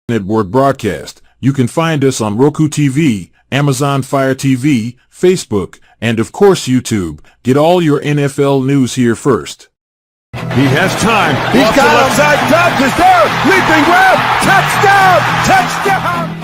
Network broadcast. You can find us on Roku TV, Amazon Fire TV, Facebook, and of course YouTube. Get all your NFL news here first. He has time. He's Off got the left him. side. Dobbs is there. Leaping grab. Touchdown. Touchdown.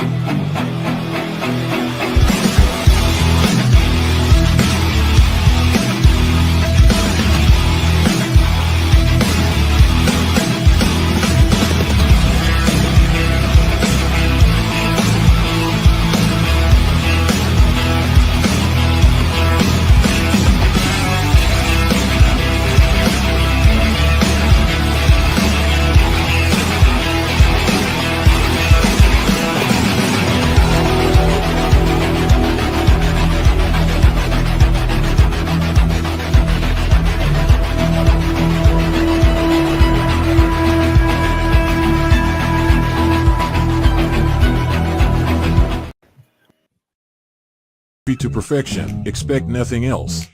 To perfection, expect nothing else.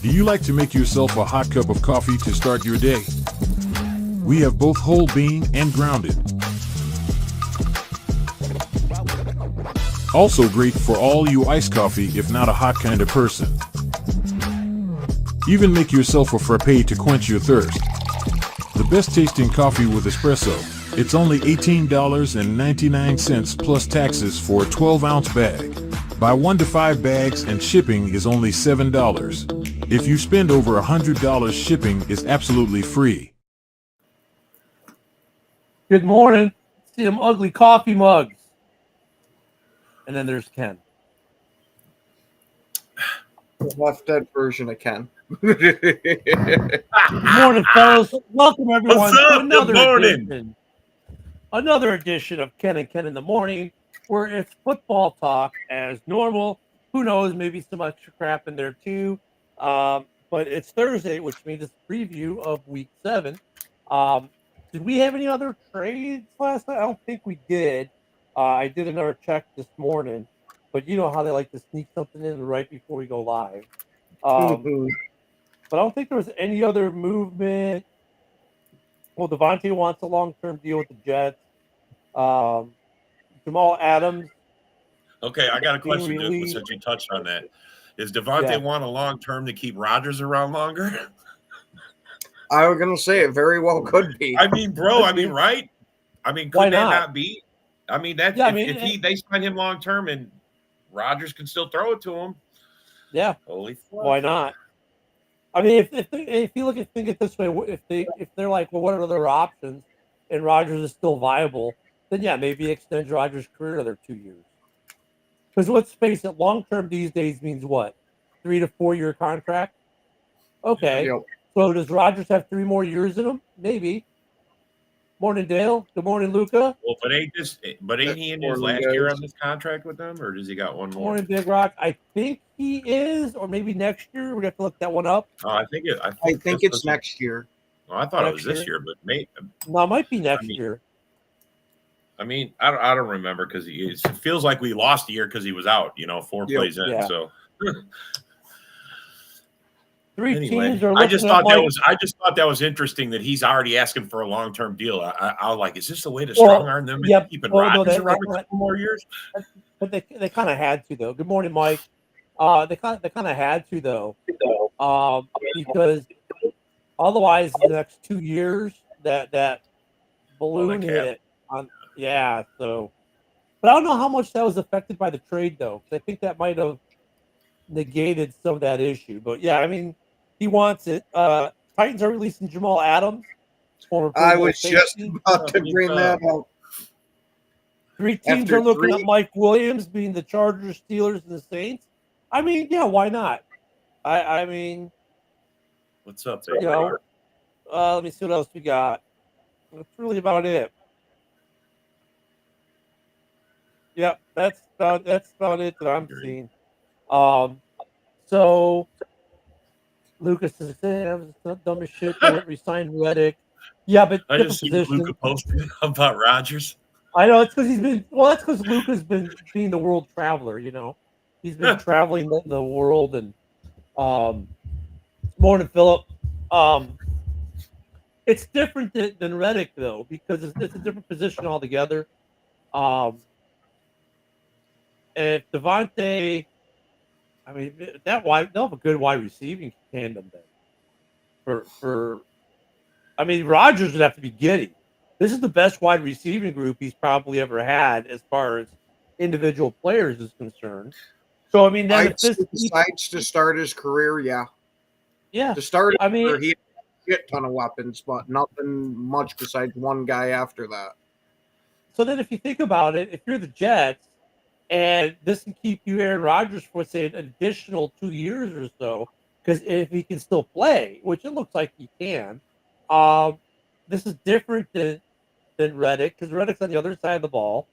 Do you like to make yourself a hot cup of coffee to start your day? We have both whole bean and grounded. Also great for all you iced coffee if not a hot kind of person. Even make yourself a frappe to quench your thirst. The best tasting coffee with espresso. It's only $18.99 plus taxes for a 12-ounce bag. Buy 1 to 5 bags and shipping is only $7. If you spend over $100, shipping is absolutely free. Good morning. See them ugly coffee mugs. And then there's Ken. The left-dead version of Ken. Good morning, fellas. Welcome everyone What's up? to another Good morning. edition. Another edition of Ken and Ken in the Morning, where it's football talk as normal. Who knows, maybe some extra crap in there too. But it's Thursday, which means it's a preview of Week 7. Did we have any other trades last night? I don't think we did. I did another check this morning, but you know how they like to sneak something in right before we go live. But I don't think there was any other movement. Well, Devontae wants a long-term deal with the Jets. Jamal Adams. Okay, I got a question, Really? Duke, since you touched on that. Is Devontae want a long term to keep Rodgers around longer? I was gonna say it very well could be. I mean, bro, right? I mean, Why could that not? not be? I mean, that's Yeah, if they sign him long term and Rodgers can still throw it to him. Yeah. Holy fuck. Why not? I mean, if you think it this way, if they're like, well, what are other options, and Rodgers is still viable, then yeah, maybe extend Rodgers' career another 2 years. Because let's face it, long term these days means what? 3 to 4 year contract. Okay, Yep. so does Rodgers have 3 more years in him? Maybe. Morning, Dale. Good morning, Luca. Well, ain't he in his Morning, last year guys. on this contract with them, or does he got one Good more? morning, Big Rock. I think he is, or maybe next year. We have to look that one up. Oh, I think I think this it's was- next year. Oh, I thought it was next this year, but No, it might be next mean, year. I mean, I don't remember because it feels like we lost a year because he was out. 4 Yep. plays in. Yeah. So Three anyway, teams are I just looking thought at that was interesting that he's already asking for a long term deal. I was like, is this a way to Well, strong arm them yeah, into keeping well, no, Rodgers that- around that- for 2 more years? But they kind of had to though. Good morning, Mike. They kind of had to though, because otherwise the next 2 years that balloon cap. hit on So, but I don't know how much that was affected by the trade though, because I think that might have negated some of that issue. But yeah, I mean, he wants it. Titans are releasing Jamal Adams. Former Pro I Bowl was just safety. about to bring that up. 3 teams After are looking three- at Mike Williams being the Chargers, Steelers, and the Saints. I mean, yeah, why not? I mean, What's up, you know, let me see what else we got. That's really about it. Yep, that's about it that I'm seeing. So Lucas is saying it's not dumb as shit. They wouldn't resign Reddick. Yeah, but I different just see position. Luca posted about Rodgers. I know it's because he's been. Well, that's because Luca's been being the world traveler. He's been traveling the world and. Morning, Philip. It's different than Reddick though, because it's a different position altogether. Um, if Devontae, I mean they'll have a good wide receiving tandem then. I mean, Rodgers would have to be giddy. This is the best wide receiving group he's probably ever had as far as individual players is concerned. So I mean, then I'd if say this, decides to start his career, yeah. yeah, To start I his mean, career, he had a shit ton of weapons, but nothing much besides one guy after that. so then if you think about it, if you're the Jets and this can keep you Aaron Rodgers for say an additional 2 years or so, because if he can still play, which it looks like he can, um, this is different than Reddick because Reddick's on the other side of the ball,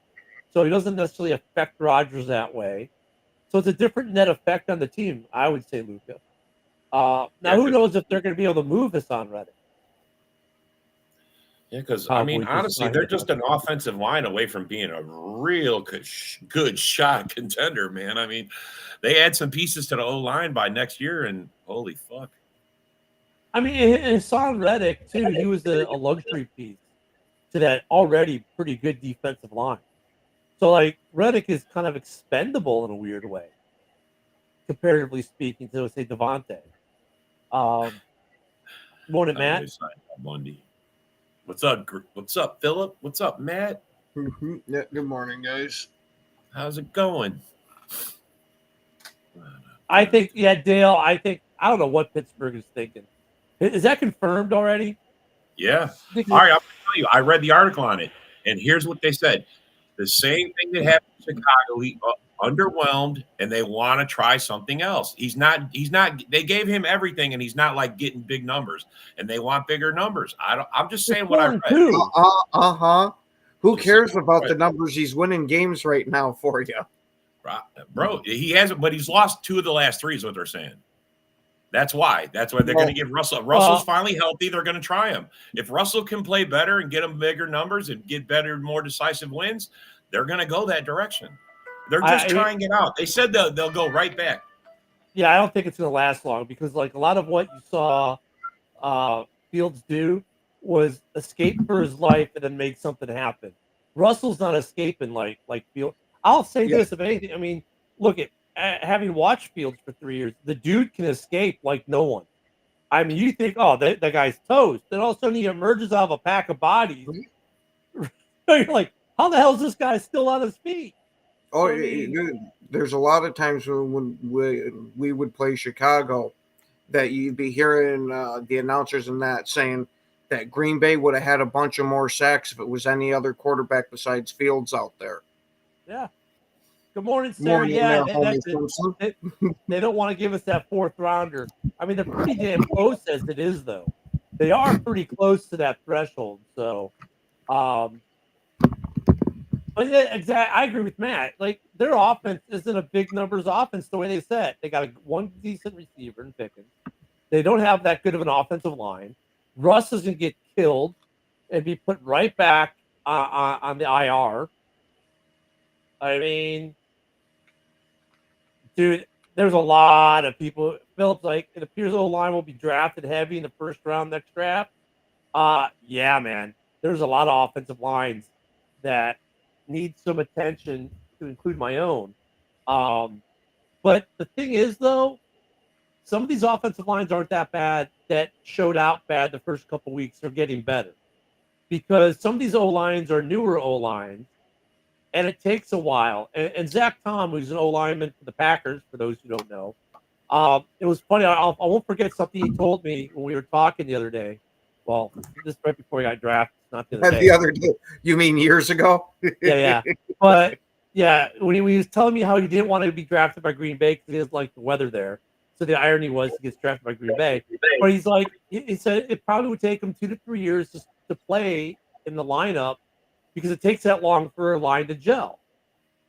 so he doesn't necessarily affect Rodgers that way. So it's a different net effect on the team, I would say, Luca. Now, Yeah, who knows if they're going to be able to move Hassan Reddick? yeah, because I mean, Cowboys just honestly, signed they're him. just an offensive line away from being a real good shot contender, man. I mean, they add some pieces to the O line by next year, and holy fuck. I mean, and Hassan Reddick too. He was a luxury piece to that already pretty good defensive line. So like Reddick is kind of expendable in a weird way, comparatively speaking to say Devontae. Morning, Matt. Monday. What's up? What's up, Philip? What's up, Matt? Yeah, good morning, guys. How's it going? I think, yeah, Dale. I don't know what Pittsburgh is thinking. Is that confirmed already? Yeah. All right, I'll tell you. I read the article on it, and here's what they said: the same thing that happened in Chicago. He underwhelmed, and they want to try something else. He's not. They gave him everything, and he's not like getting big numbers, and they want bigger numbers. I'm just saying what I read. Uh-huh. Who Just cares saying about what I the read. numbers? He's winning games right now for you. Bro, he hasn't, but he's lost 2 of the last 3. Is what they're saying. That's why they're going to give Russell. Russell's finally healthy. They're going to try him. If Russell can play better and get him bigger numbers and get better, more decisive wins, they're going to go that direction. They're just trying it out. They said they'll go right back. Yeah, I don't think it's going to last long because like a lot of what you saw Fields do was escape for his life and then make something happen. Russell's not escaping like Fields. I'll say this, if anything, I mean, look at having watched Fields for 3 years, the dude can escape like no one. I mean, you think, oh, that guy's toast. Then all of a sudden he emerges out of a pack of bodies. You're like, how the hell is this guy still on his feet? Oh, I mean, there's a lot of times when we would play Chicago that you'd be hearing the announcers and that saying that Green Bay would have had a bunch of more sacks if it was any other quarterback besides Fields out there. Yeah. Good morning, sir. Morning Yeah, there, homie Simpson. they don't want to give us that 4th rounder. I mean, they're pretty damn close as it is, though. They are pretty close to that threshold. So, but yeah, exactly. I agree with Matt. Like their offense isn't a big numbers offense the way they said. They got one decent receiver in Pickens. They don't have that good of an offensive line. Russ is going to get killed and be put right back on the IR. I mean, dude, there's a lot of people. Phillips, like, it appears O-line will be drafted heavy in the 1st round next draft. Yeah, man. There's a lot of offensive lines that need some attention, to include my own. But the thing is, though, some of these offensive lines aren't that bad that showed out bad the first couple weeks. They're getting better because some of these O-lines are newer O-lines, and it takes a while. And Zach Tom, who's an O-lineman for the Packers, for those who don't know, it was funny. I won't forget something he told me when we were talking the other day. Well, this right before he got drafted, not the other day. The other day, you mean years ago? Yeah. But yeah, when he was telling me how he didn't want to be drafted by Green Bay because he doesn't like the weather there. So the irony was he gets drafted by Green Bay. But he's like, he said it probably would take him 2 to 3 years to play in the lineup because it takes that long for a line to gel.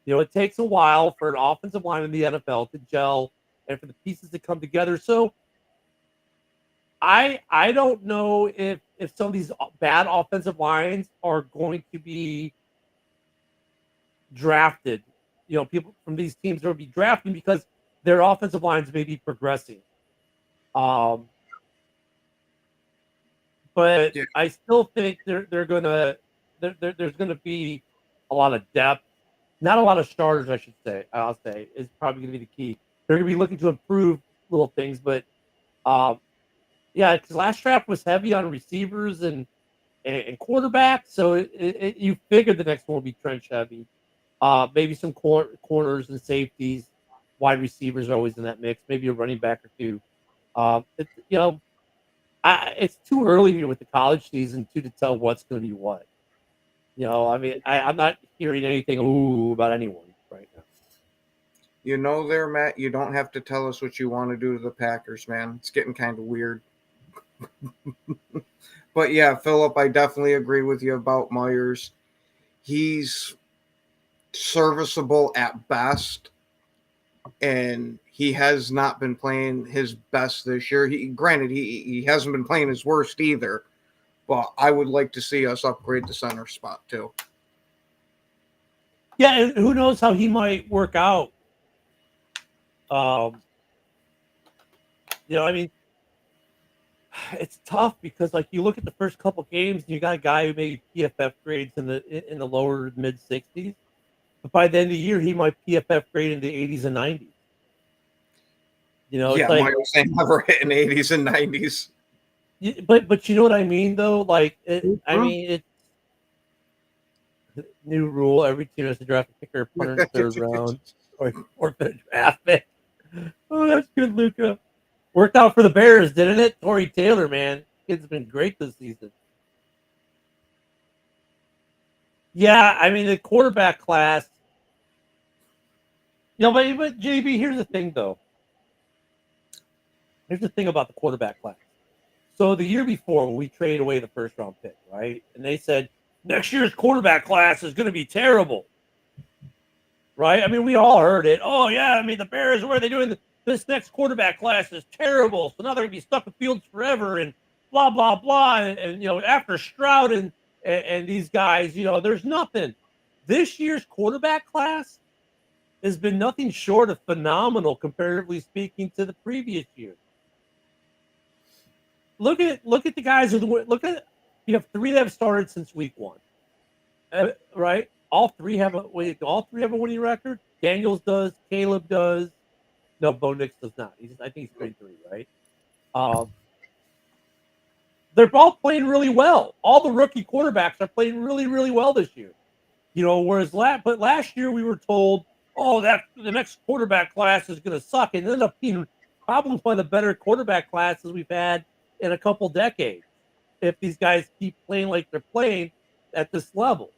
You know, it takes a while for an offensive line in the NFL to gel and for the pieces to come together. So I don't know if some of these bad offensive lines are going to be drafted. You know, people from these teams will be drafting because their offensive lines may be progressing. but Yeah. I still think they're gonna there's gonna be a lot of depth, not a lot of starters. I should say. I'll say is probably gonna be the key. They're gonna be looking to improve little things, but um, yeah, because last draft was heavy on receivers and quarterbacks, so you figured the next one will be trench heavy. Maybe some corners and safeties, wide receivers are always in that mix. Maybe a running back or two. You know, it's too early here with the college season to tell what's going to be what. You know, I mean, I'm not hearing anything about anyone right now. You know, there, Matt, you don't have to tell us what you want to do to the Packers, man. It's getting kind of weird. But yeah, Philip, I definitely agree with you about Myers. He's serviceable at best, and he has not been playing his best this year. Granted, he hasn't been playing his worst either, but I would like to see us upgrade the center spot too. Yeah, and who knows how he might work out. Um, you know, I mean, it's tough because like you look at the first couple games, and you got a guy who made PFF grades in the lower mid 60s, but by the end of the year, he might PFF grade in the 80s and 90s. You know, Yeah, it's like, Myers ain't never hitting 80s and 90s. but you know what I mean though. Like, I mean, it's new rule. Every team has to draft a kicker, punter in the third round, or the draft pick. Oh, that's good, Luca. Worked out for the Bears, didn't it? Torrey Taylor, man, kid's been great this season. Yeah, I mean the quarterback class. You know, but JB, here's the thing though. Here's the thing about the quarterback class. So the year before, when we traded away the first round pick, right? And they said next year's quarterback class is going to be terrible, right? I mean, we all heard it. Oh yeah, I mean the Bears, what are they doing? This next quarterback class is terrible. So now they're going to be stuck in Fields forever, and blah blah blah. And you know, after Stroud and these guys, you know, there's nothing. This year's quarterback class has been nothing short of phenomenal, comparatively speaking, to the previous year. Look at the guys look at you have three that have started since week one, right? All three have a winning record. Daniels does, Caleb does. No, Bo Nix does not. I think he's 3-3, right? They're all playing really well. All the rookie quarterbacks are playing really, really well this year. You know, whereas last year we were told, oh, that the next quarterback class is going to suck, and it ended up being probably one of the better quarterback classes we've had in a couple decades. If these guys keep playing like they're playing at this level.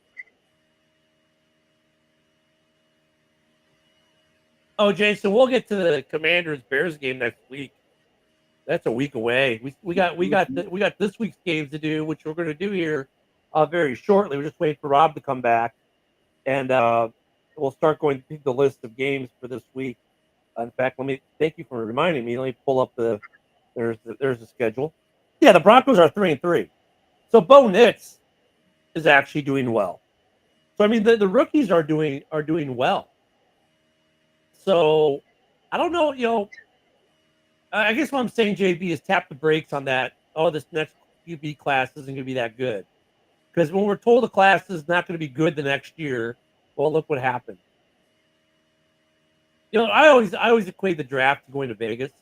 Oh, Jason, we'll get to the Commanders Bears game next week. That's a week away. We got this week's games to do, which we're going to do here very shortly. We're just waiting for Rob to come back, and we'll start going through the list of games for this week. In fact, thank you for reminding me. Let me pull up there's the schedule. Yeah, the Broncos are 3-3, so Bo Nix is actually doing well. So I mean, the rookies are doing well. So I don't know, you know. I guess what I'm saying, JB, is tap the brakes on that. Oh, this next QB class isn't going to be that good. Because when we're told the class is not going to be good the next year, well, look what happened. You know, I always equate the draft to going to Vegas.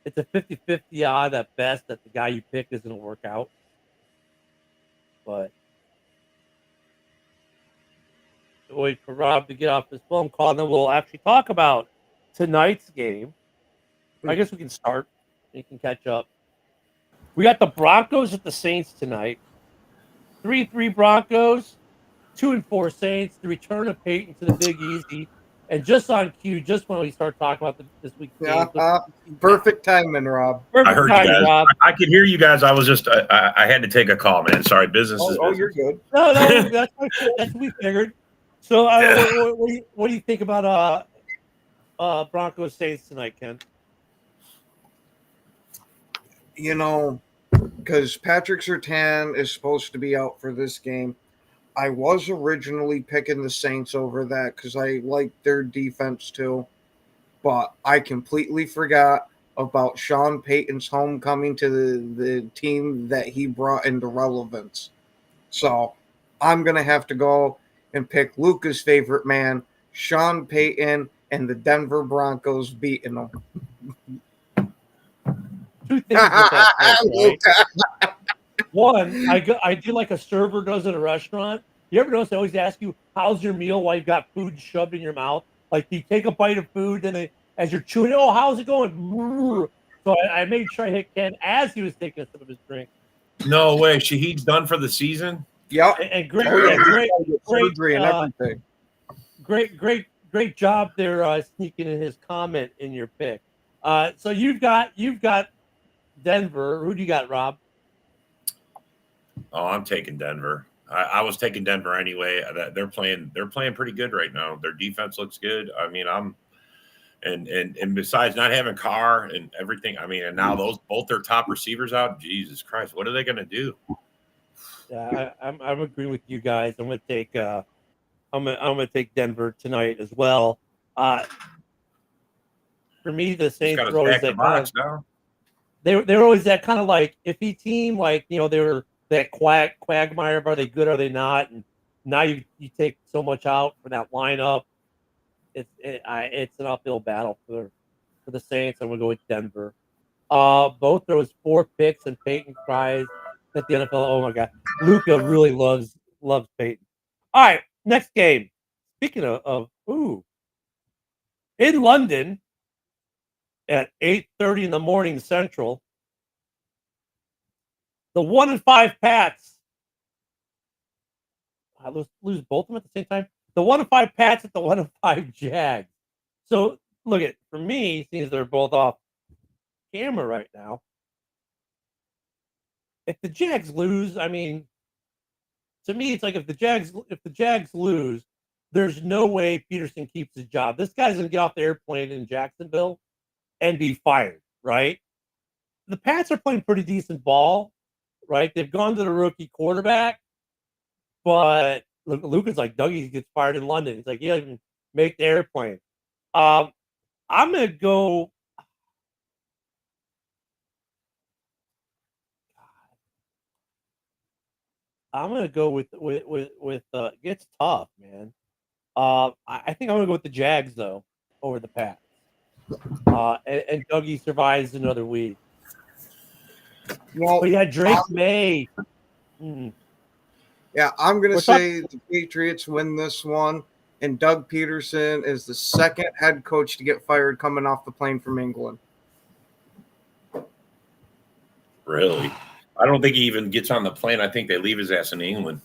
It's a 50-50 odd at best that the guy you pick is going to work out. But wait for Rob to get off his phone call, and then we'll actually talk about tonight's game. I guess we can start. You can catch up. We got the Broncos at the Saints tonight. 3-3 Broncos, 2-4 Saints. The return of Peyton to the Big Easy, and just on cue, just when we start talking about this week's game. Perfect timing, Rob. I heard you guys. Rob. I could hear you guys. I was just I had to take a call, man. Sorry, business is business. Oh, you're good. No, that's what we figured. So, what do you think about Broncos Saints tonight, Ken? You know, because Patrick Surtain is supposed to be out for this game. I was originally picking the Saints over that because I like their defense too, but I completely forgot about Sean Payton's homecoming to the team that he brought into relevance. So I'm going to have to go and pick Luca's favorite man, Sean Payton, and the Denver Broncos beating them. Two things with that pick, right? Luca. One, I do like a server does at a restaurant. You ever notice they always ask you, how's your meal while you've got food shoved in your mouth? Like you take a bite of food, and as you're chewing, oh, how's it going? So I made sure I hit Ken as he was taking a sip of his drink. No way. Shahid's done for the season. Yep. And great, Oh, yeah. great, Surgery and everything. great job there sneaking in his comment in your pick. So you've got Denver. Who do you got, Rob? Oh, I'm taking Denver. I was taking Denver anyway. They're playing pretty good right now. Their defense looks good. I mean, and besides not having Carr and everything, I mean, and now both their top receivers out. Jesus Christ, what are they going to do? Yeah, I'm agreeing with you guys. I'm gonna take I'm gonna take Denver tonight as well. For me, the Saints Got are to always stack the that box now. they're always that kind of like iffy team. Like they were that quagmire. Are they good? Are they not? And now you take so much out for that lineup. It's an uphill battle for the Saints. I'm gonna go with Denver. Both those 4 picks, and Peyton cries at the NFL. Oh my God, Luca really loves Peyton. All right, next game. Speaking of in London at 8:30 in the morning Central, the 1-5 Pats. I lose both of them at the same time. The 1-5 Pats at the 1-5 Jags. So look at for me, since they're both off camera right now. If the Jags lose, I mean, to me, it's like if the Jags lose, there's no way Peterson keeps his job. This guy's gonna get off the airplane in Jacksonville and be fired, right? The Pats are playing pretty decent ball, right? They've gone to the rookie quarterback, but Luca's like Dougie gets fired in London. He's like, he doesn't even make the airplane. I'm gonna go. I'm gonna go with it gets tough, man. I think I'm gonna go with the Jags though over the Pats. And Dougie survives another week. Well, But yeah, Drake May. Mm. yeah, I'm going to We're say the Patriots win this one, and Doug Peterson is the second head coach to get fired coming off the plane from England. Really? I don't think he even gets on the plane. I think they leave his ass in England.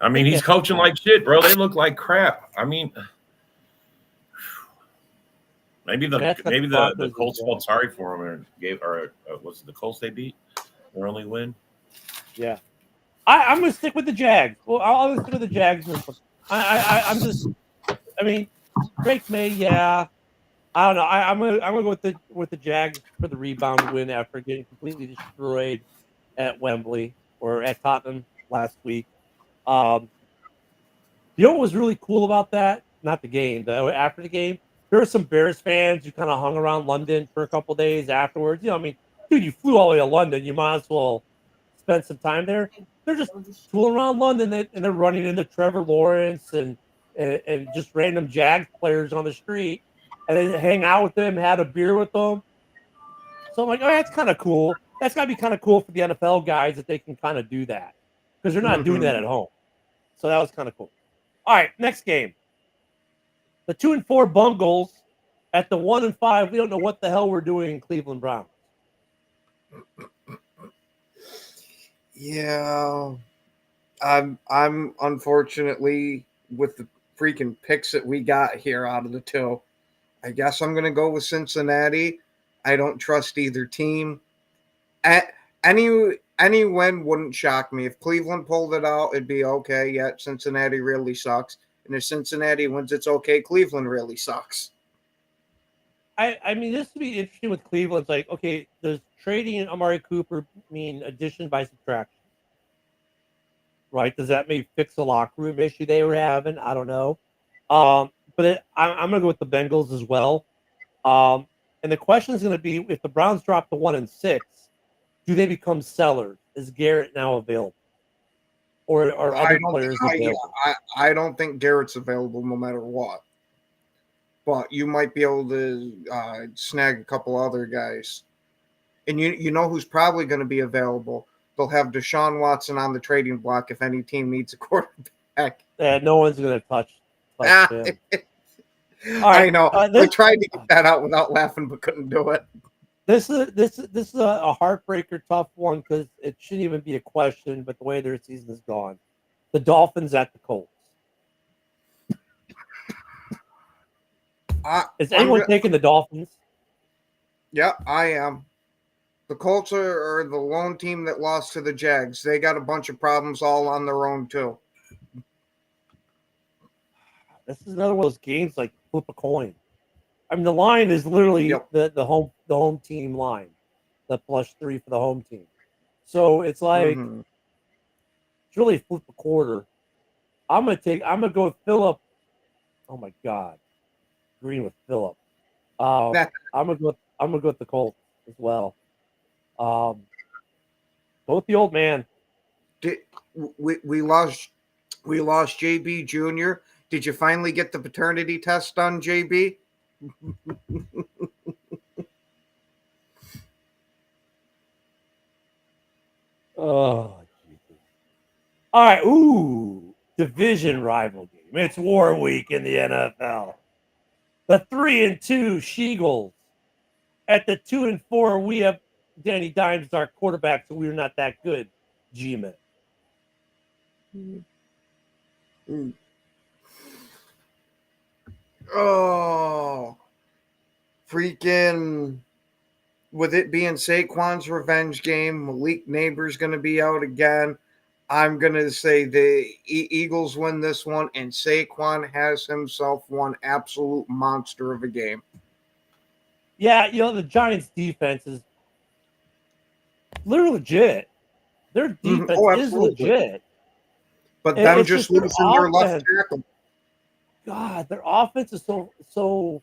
I mean, he's coaching like shit, bro. They look like crap. I mean, maybe the Colts felt sorry for him was it the Colts they beat their only win? Yeah, I'm gonna stick with the Jags. Well, I'll stick with the Jags. I mean, Drake May. Yeah, I don't know. I'm gonna go with the Jags for the rebound win after getting completely destroyed at Wembley or at Tottenham last week. You know what was really cool about that? Not the game, but after the game, there were some Bears fans who kind of hung around London for a couple days afterwards. I mean, dude, you flew all the way to London. You might as well spend some time there. They're just tooling around London, and they're running into Trevor Lawrence and just random Jags players on the street, and then hang out with them, had a beer with them. So I'm like, oh, that's kind of cool. That's got to be kind of cool for the NFL guys that they can kind of do that because they're not doing that at home. So that was kind of cool. All right, next game. The 2-4 Bungles at the 1-5. We don't know what the hell we're doing in Cleveland Browns. Yeah, I'm unfortunately with the freaking picks that we got here out of the two. I guess I'm gonna go with Cincinnati. I don't trust either team. Any win wouldn't shock me. If Cleveland pulled it out, it'd be okay. Yet Cincinnati really sucks. And if Cincinnati wins, it's okay. Cleveland really sucks. I mean, this would be interesting with Cleveland. It's like, okay, does trading Amari Cooper mean addition by subtraction? Right? Does that maybe fix the locker room issue they were having? I don't know. I'm going to go with the Bengals as well. And the question is going to be, if the Browns drop to 1-6, do they become sellers? Is Garrett now available, or are other players available? I don't think Garrett's available no matter what. But you might be able to snag a couple other guys. And you know who's probably going to be available? They'll have Deshaun Watson on the trading block if any team needs a quarterback. No one's going to touch him. I know. I tried to get that out without laughing, but couldn't do it. This is a heartbreaker, tough one, because it shouldn't even be a question. But the way their season is gone, the Dolphins at the Colts. Is anyone taking the Dolphins? Yeah, I am. The Colts are the lone team that lost to the Jags. They got a bunch of problems all on their own too. This is another one of those games like flip a coin. I mean, the line is literally the home team line, the +3 for the home team. So it's like it's really flip a quarter. I'm gonna go with Phillip. Oh my God, green with Phillip. I'm gonna go with the Colts as well. Both the old man. We lost JB Jr. Did you finally get the paternity test done, JB? Oh, Jesus. All right. Ooh, division rival game. It's War Week in the NFL. The 3-2 Sheagles. At the 2-4, we have Danny Dimes as our quarterback, so we're not that good. G-Man. Oh, freaking! With it being Saquon's revenge game, Malik Neighbors going to be out again. I'm going to say the Eagles win this one, and Saquon has himself one absolute monster of a game. Yeah, the Giants' defense is literally legit. Their defense is legit. But them just losing their left tackle. God, their offense is so,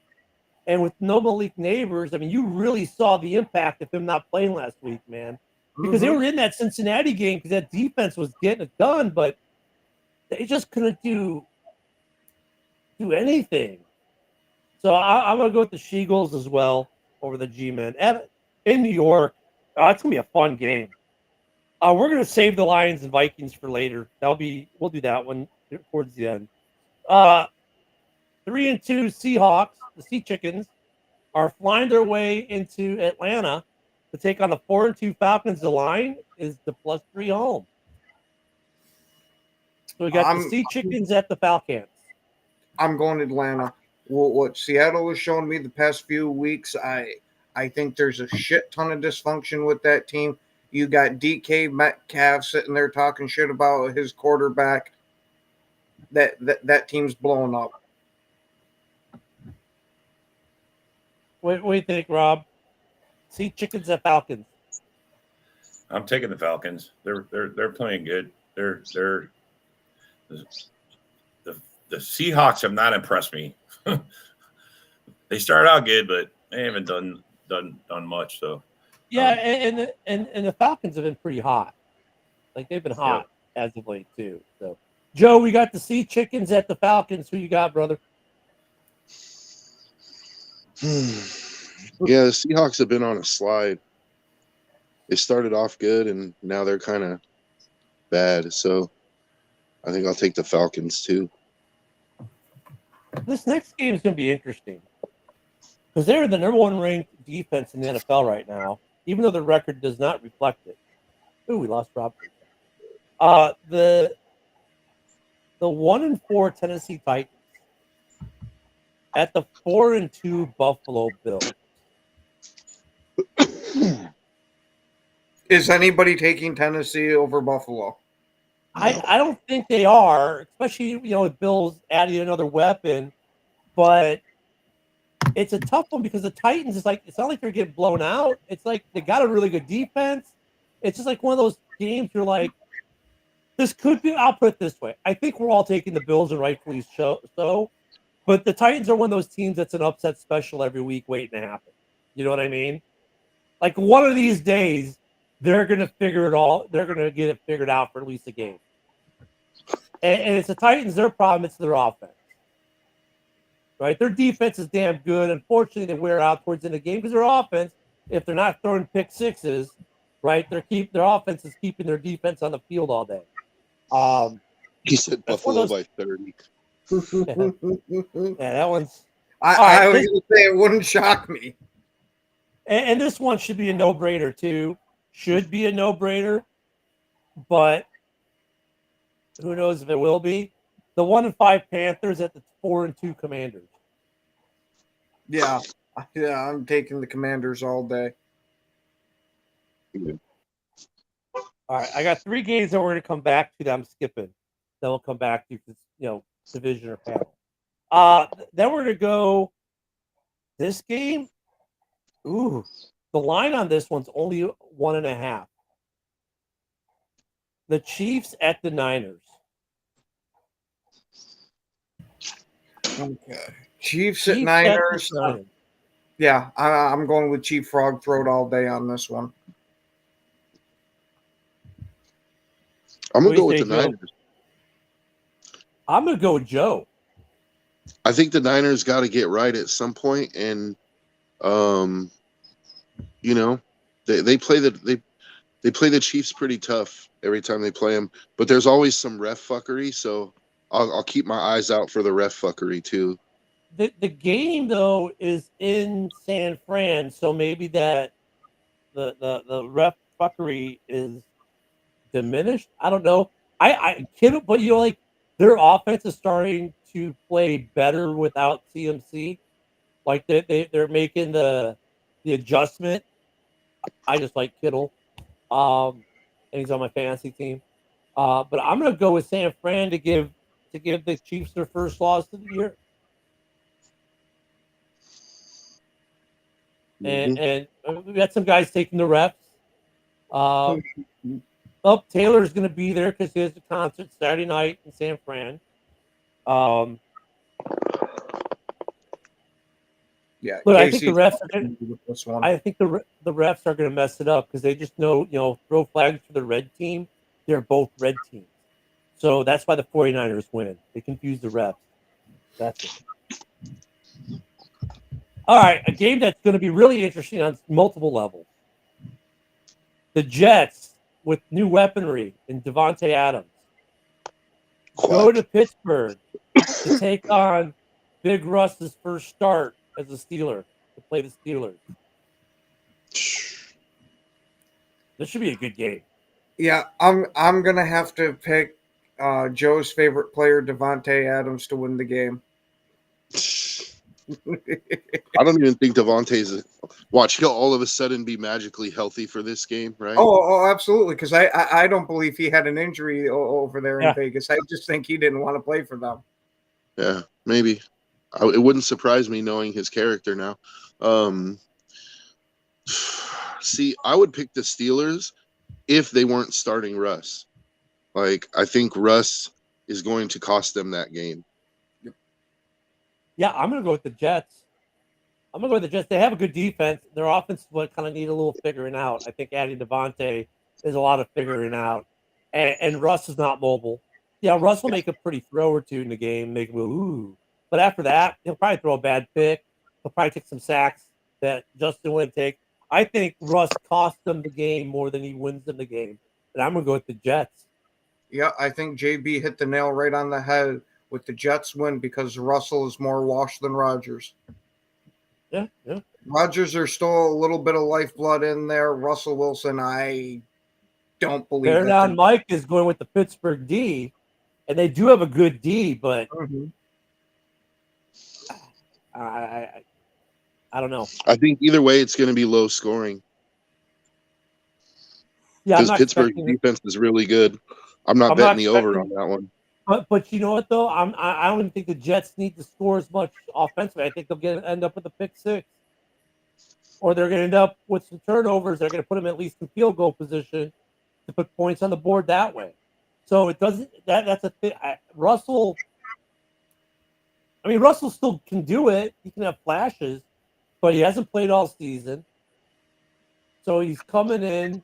and with no Malik Neighbors, I mean, you really saw the impact of him not playing last week, man. Because they were in that Cincinnati game because that defense was getting it done, but they just couldn't do anything. So I'm going to go with the Sheagles as well over the G-Men. In New York, it's going to be a fun game. We're going to save the Lions and Vikings for later. We'll do that one towards the end. 3-2 Seahawks, the Sea Chickens, are flying their way into Atlanta to take on the 4-2 Falcons. The line is the +3 home. So we got the Sea Chickens at the Falcons. I'm going to Atlanta. What Seattle has shown me the past few weeks, I think there's a shit ton of dysfunction with that team. You got DK Metcalf sitting there talking shit about his quarterback. That team's blowing up. What do you think, Rob? Sea Chickens at Falcons. I'm taking the Falcons. They're playing good. The Seahawks have not impressed me. They started out good, but they haven't done much. So yeah, and the Falcons have been pretty hot. Like they've been hot as of late too. So Joe, we got the Sea Chickens at the Falcons. Who you got, brother? Yeah, the Seahawks have been on a slide. They started off good, and now they're kind of bad. So I think I'll take the Falcons too. This next game is going to be interesting because they're the number 1 ranked defense in the NFL right now, even though the record does not reflect it. Ooh, we lost Rob. The 1-4 Tennessee Titans at the 4-2 Buffalo Bills. Is anybody taking Tennessee over Buffalo? I don't think they are, especially with Bills adding another weapon. But it's a tough one because the Titans it's not like they're getting blown out. It's like they got a really good defense. It's just like one of those games you're like, this could be. I'll put it this way: I think we're all taking the Bills, and rightfully so. But the Titans are one of those teams that's an upset special every week waiting to happen. You know what I mean? Like one of these days, they're going to figure it all. They're going to get it figured out for at least a game. And it's the Titans. Their problem. It's their offense. Right? Their defense is damn good. Unfortunately, they wear out towards the end of the game because their offense, if they're not throwing pick sixes, right, their offense is keeping their defense on the field all day. He said Buffalo by 30. Yeah, that one's. I was going to say it wouldn't shock me. And this one should be a no-brainer too. Should be a no-brainer, but who knows if it will be. The 1-5 Panthers at the 4-2 Commanders. Yeah, I'm taking the Commanders all day. All right, I got 3 games that we're going to come back to that I'm skipping. Then we'll come back to division or panel. Then we're going to go this game. Ooh, the line on this one's only 1.5. The Chiefs at the Niners. Okay. Chiefs at Niners. Yeah, I'm going with Chief Frog Throat all day on this one. I'm going to go with the Niners. I'm going to go with Joe. I think the Niners got to get right at some point, and they play the Chiefs pretty tough every time they play them, but there's always some ref fuckery, so I'll keep my eyes out for the ref fuckery too. The game though is in San Fran, so maybe that the ref fuckery is diminished. I don't know. I kid, but like their offense is starting to play better without CMC. Like they're making the adjustment. I just like Kittle, and he's on my fantasy team. But I'm gonna go with San Fran to give the Chiefs their first loss of the year. And we got some guys taking the refs. Taylor's going to be there because he has a concert Saturday night in San Fran. Yeah, but I think the refs the refs are going to mess it up because they just know, throw flags for the red team. They're both red teams. So that's why the 49ers win. They confuse the refs. That's it. All right, a game that's going to be really interesting on multiple levels. The Jets with new weaponry in Devontae Adams go to Pittsburgh to take on Big Russ's first start as a Steeler to play the Steelers. This should be a good game. Yeah, I'm gonna have to pick Joe's favorite player, Devontae Adams, to win the game. I don't even think Devontae's watch. He'll all of a sudden be magically healthy for this game, right? Oh, absolutely. Because I don't believe he had an injury over there in Vegas. I just think he didn't want to play for them. Yeah, maybe. It wouldn't surprise me knowing his character now. See, I would pick the Steelers if they weren't starting Russ. Like, I think Russ is going to cost them that game. Yeah, I'm going to go with the Jets. They have a good defense. Their offense would kind of need a little figuring out. I think adding Devontae is a lot of figuring out. And Russ is not mobile. Yeah, Russ will make a pretty throw or two in the game, make him go, ooh. But after that, he'll probably throw a bad pick. He'll probably take some sacks that Justin wouldn't take. I think Russ cost them the game more than he wins them the game. And I'm going to go with the Jets. Yeah, I think JB hit the nail right on the head with the Jets win because Russell is more washed than Rodgers. Yeah. Rodgers, there's still a little bit of lifeblood in there. Russell Wilson, I don't believe Bear down Mike is going with the Pittsburgh D, and they do have a good D, but I don't know. I think either way it's going to be low scoring. Yeah, because Pittsburgh's defense is really good. I'm not betting the over on that one. But you know what though? I don't even think the Jets need to score as much offensively. I think they'll end up with a pick six, or they're going to end up with some turnovers. They're going to put them at least in field goal position to put points on the board that way. So it doesn't. That's a thing. Russell. I mean, Russell still can do it. He can have flashes, but he hasn't played all season. So he's coming in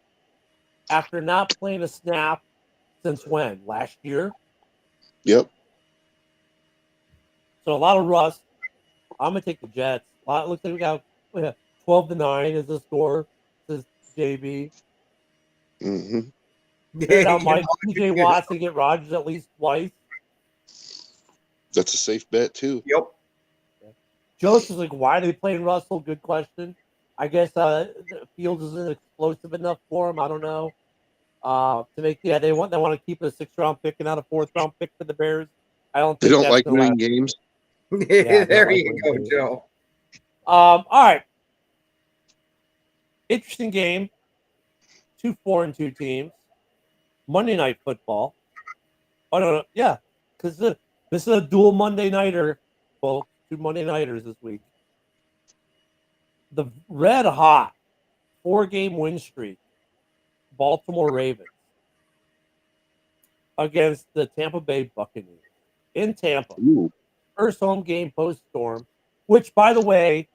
after not playing a snap since when? Last year? Yep. So a lot of rust. I'm going to take the Jets. It looks like we got 12-9 is the score, says JB. Hmm. Fair down, Mike. TJ Watt's to get Rodgers at least twice. That's a safe bet too. Yep. Joseph's like, why are they playing Russell? Good question. I guess Fields isn't explosive enough for him. I don't know. They want to keep a 6th-round pick and not a 4th-round pick for the Bears. I don't They think don't that's like gonna winning last. games. Yeah, There you go, Joe. All right. Interesting game. 2 4-2 teams. Monday Night Football. Oh no, yeah, because this is a dual Monday nighter, folks. 2 Monday nighters this week. The red hot 4-game win streak. Baltimore Ravens against the Tampa Bay Buccaneers in Tampa. Ooh. First home game post-storm, which, by the way,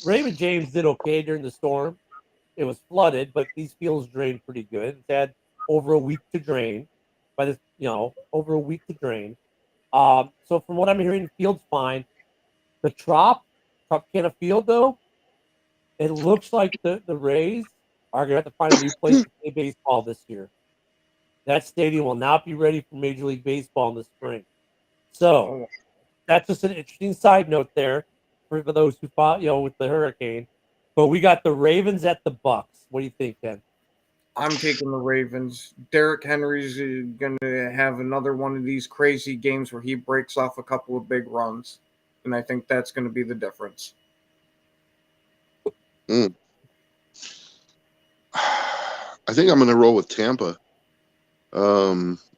Raymond James did okay during the storm. It was flooded, but these fields drained pretty good. It's had over a week to drain. Over a week to drain. So from what I'm hearing, the field's fine. The Tropicana Field, though, it looks like the Rays are going to have to find a new place to play baseball this year. That stadium will not be ready for Major League Baseball in the spring. So that's just an interesting side note there for those who fought, with the hurricane. But we got the Ravens at the Bucks. What do you think, Ken? I'm taking the Ravens. Derrick Henry's going to have another one of these crazy games where he breaks off a couple of big runs. And I think that's going to be the difference. I think I'm going to roll with Tampa.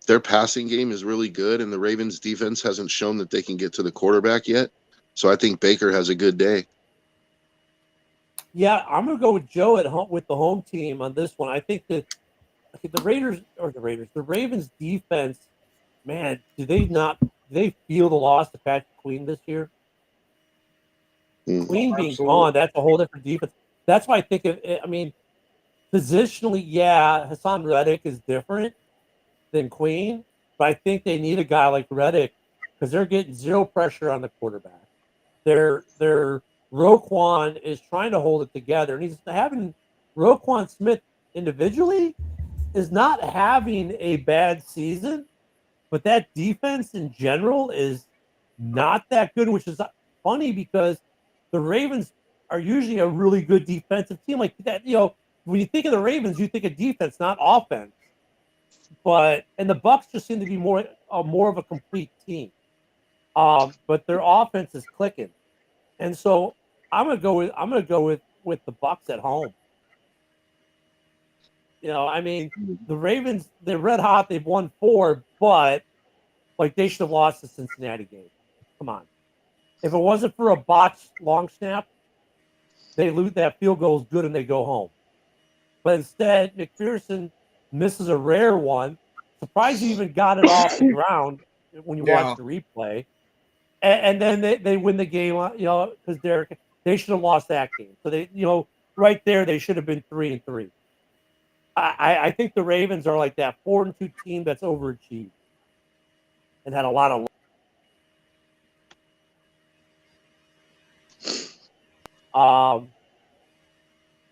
Their passing game is really good, and the Ravens defense hasn't shown that they can get to the quarterback yet. So I think Baker has a good day. Yeah, I'm going to go with Joe at home with the home team on this one. I think that the Ravens defense, man, do they feel the loss of Patrick Queen this year? Queen being gone, that's a whole different defense. That's why I think positionally, yeah, Hassan Reddick is different than Queen, but I think they need a guy like Reddick because they're getting zero pressure on the quarterback. Their Roquan is trying to hold it together, and he's having Roquan Smith individually is not having a bad season, but that defense in general is not that good, which is funny because the Ravens are usually a really good defensive team. Like that, when you think of the Ravens, you think of defense, not offense. And the Bucks just seem to be more of a complete team. But their offense is clicking, and so I'm gonna go with the Bucks at home. The Ravens, they're red hot. They've won 4, but they should have lost the Cincinnati game. Come on. If it wasn't for a botched long snap, they lose. That field goal is good and they go home. But instead, McPherson misses a rare one. Surprised he even got it off the ground when you watch the replay. And then they win the game, because they should have lost that game. So they, right there, they should have been 3-3. I think the Ravens are like that 4-2 team that's overachieved and had a lot of.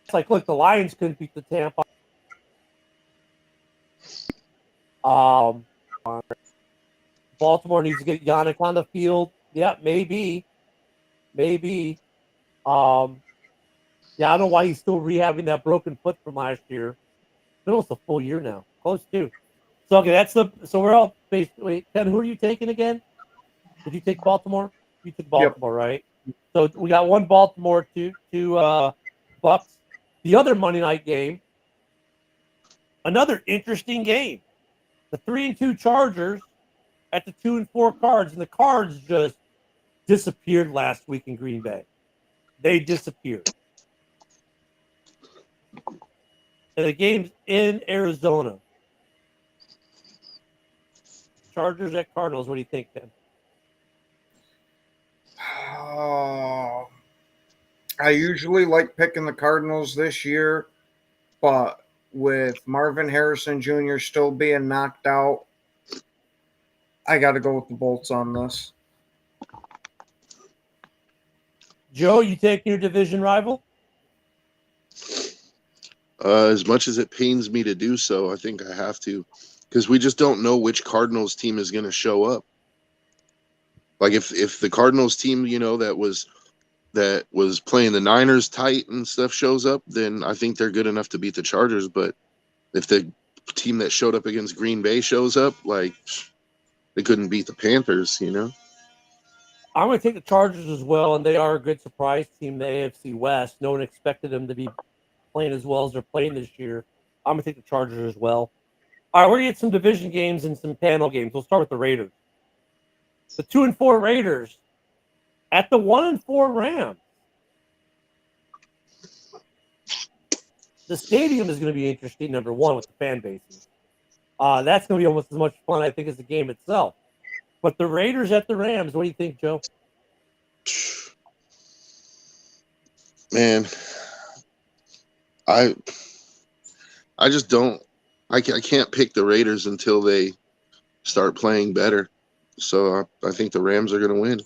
It's like, look, the Lions couldn't beat the Tampa. Baltimore needs to get Yannick on the field. Yeah, maybe. Yeah, I don't know why he's still rehabbing that broken foot from last year. It's almost a full year now. Close to. So, okay, so we're all basically. Ken, who are you taking again? Did you take Baltimore? You took Baltimore, right? So we got one Baltimore, two Bucks. The other Monday night game, another interesting game. The 3-2 Chargers at the 2-4 Cards, and the Cards just disappeared last week in Green Bay. They disappeared. And the game's in Arizona. Chargers at Cardinals. What do you think, Ken? Oh, I usually like picking the Cardinals this year, but with Marvin Harrison Jr. still being knocked out, I got to go with the Bolts on this. Joe, you taking your division rival? As much as it pains me to do so, I think I have to, because we just don't know which Cardinals team is going to show up. Like if the Cardinals team, that was playing the Niners tight and stuff shows up, then I think they're good enough to beat the Chargers. But if the team that showed up against Green Bay shows up, like, they couldn't beat the Panthers, I'm going to take the Chargers as well, and they are a good surprise team in the AFC West. No one expected them to be playing as well as they're playing this year. I'm going to take the Chargers as well. All right, we're going to get some division games and some panel games. We'll start with the Raiders. The 2-4 Raiders at the 1-4 Rams. The stadium is going to be interesting, number one, with the fan bases. That's going to be almost as much fun, I think, as the game itself. But the Raiders at the Rams, what do you think, Joe? Man, I just don't. I can't pick the Raiders until they start playing better. So I think the Rams are going to win.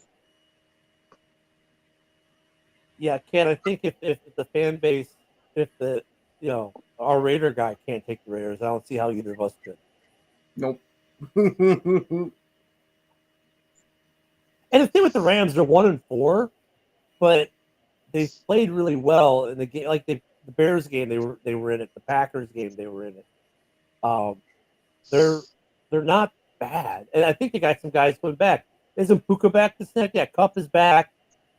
Yeah, Ken, I think if the fan base, our Raider guy can't take the Raiders, I don't see how either of us could. Nope. And the thing with the Rams, they're 1-4, but they played really well in the game. Like the Bears game, they were in it. The Packers game, they were in it. They're not bad, and I think they got some guys coming back. Isn't Puka back this next? Yeah, Kupp is back.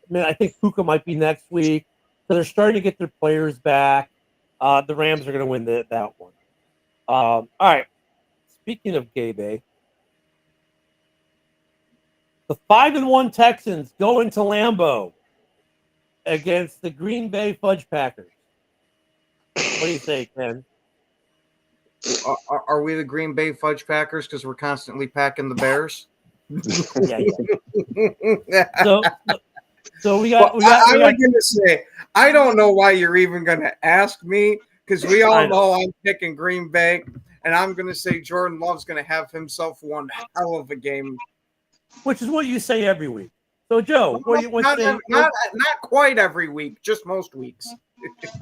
I mean, I think Puka might be next week. So they're starting to get their players back. The Rams are going to win that one. All right. Speaking of Gabe, the 5-1 Texans go into Lambeau against the Green Bay Fudge Packers. What do you say, Ken? Are we the Green Bay Fudge Packers because we're constantly packing the Bears? Yeah. So we got. I'm going to say, I don't know why you're even going to ask me, because we all know I'm picking Green Bay, and I'm going to say Jordan Love's going to have himself one hell of a game. Which is what you say every week. So, Joe, not quite every week, just most weeks.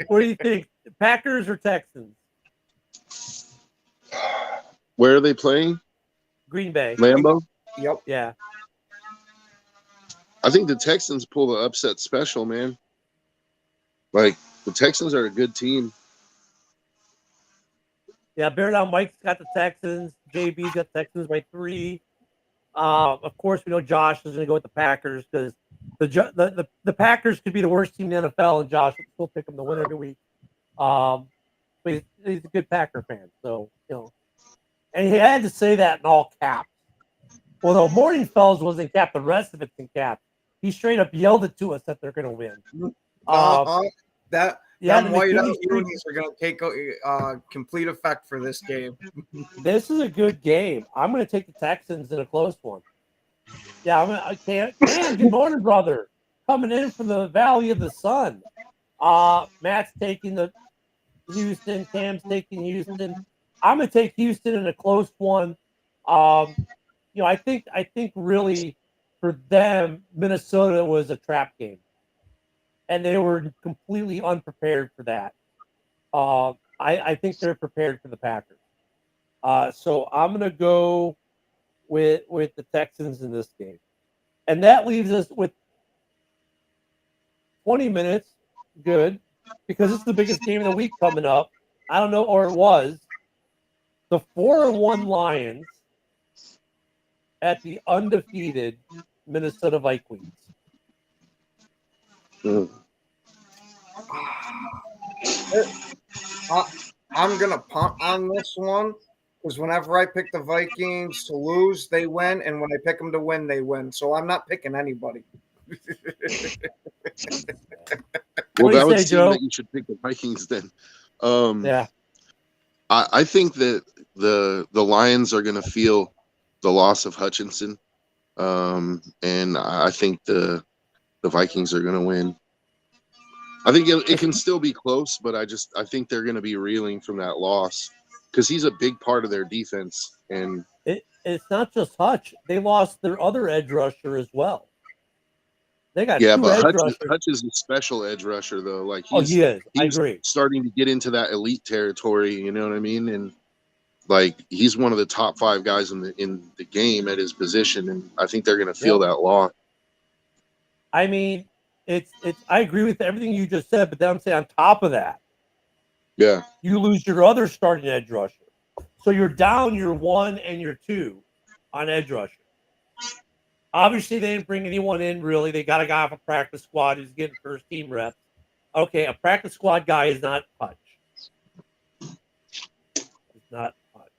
What do you think, Packers or Texans? Where are they playing? Green Bay. Lambeau? Yep. Yeah. I think the Texans pull the upset special, man. Like, the Texans are a good team. Yeah, Bear Down Mike's got the Texans. JB's got the Texans by 3. Of course, we know Josh is going to go with the Packers because the Packers could be the worst team in the NFL, and Josh would still pick them to win every week. But he's a good Packer fan, so and he had to say that in all caps. Well, the Morning Fells was in cap, the rest of it's in cap. He straight up yelled it to us that they're going to win. That whiteout unis are going to take complete effect for this game. This is a good game. I'm going to take the Texans in a close one. Yeah, I can't. Man, good morning, brother. Coming in from the Valley of the Sun. Matt's taking the Houston. Cam's taking Houston. I'm going to take Houston in a close one. I think really for them, Minnesota was a trap game. And they were completely unprepared for that. I think they're prepared for the Packers. So I'm going to go with the Texans in this game. And that leaves us with 20 minutes. Good. Because it's the biggest game of the week coming up. I don't know, or it was. The 4-1 Lions at the undefeated Minnesota Vikings. Mm. I'm going to punt on this one because whenever I pick the Vikings to lose, they win. And when I pick them to win, they win. So I'm not picking anybody. Well, that would seem that you should pick the Vikings then. Yeah. I think that the Lions are going to feel the loss of Hutchinson. And I think the the Vikings are going to win. I think it can still be close, but I think they're going to be reeling from that loss because he's a big part of their defense. And It's not just Hutch. They lost their other edge rusher as well. They got yeah, two but edge rushers. Hutch is a special edge rusher though. Like He is. I he's agree. starting to get into that elite territory. You know what I mean? And like he's one of the top 5 guys in the game at his position, and I think they're going to feel that loss. I mean, it's. I agree with everything you just said, but then I'm saying on top of that, Yeah, you lose your other starting edge rusher, so you're down your 1 and your 2 on edge rusher. Obviously, they didn't bring anyone in really. They got a guy off a practice squad who's getting first team reps. Okay, a practice squad guy is not Hutch. It's not Hutch.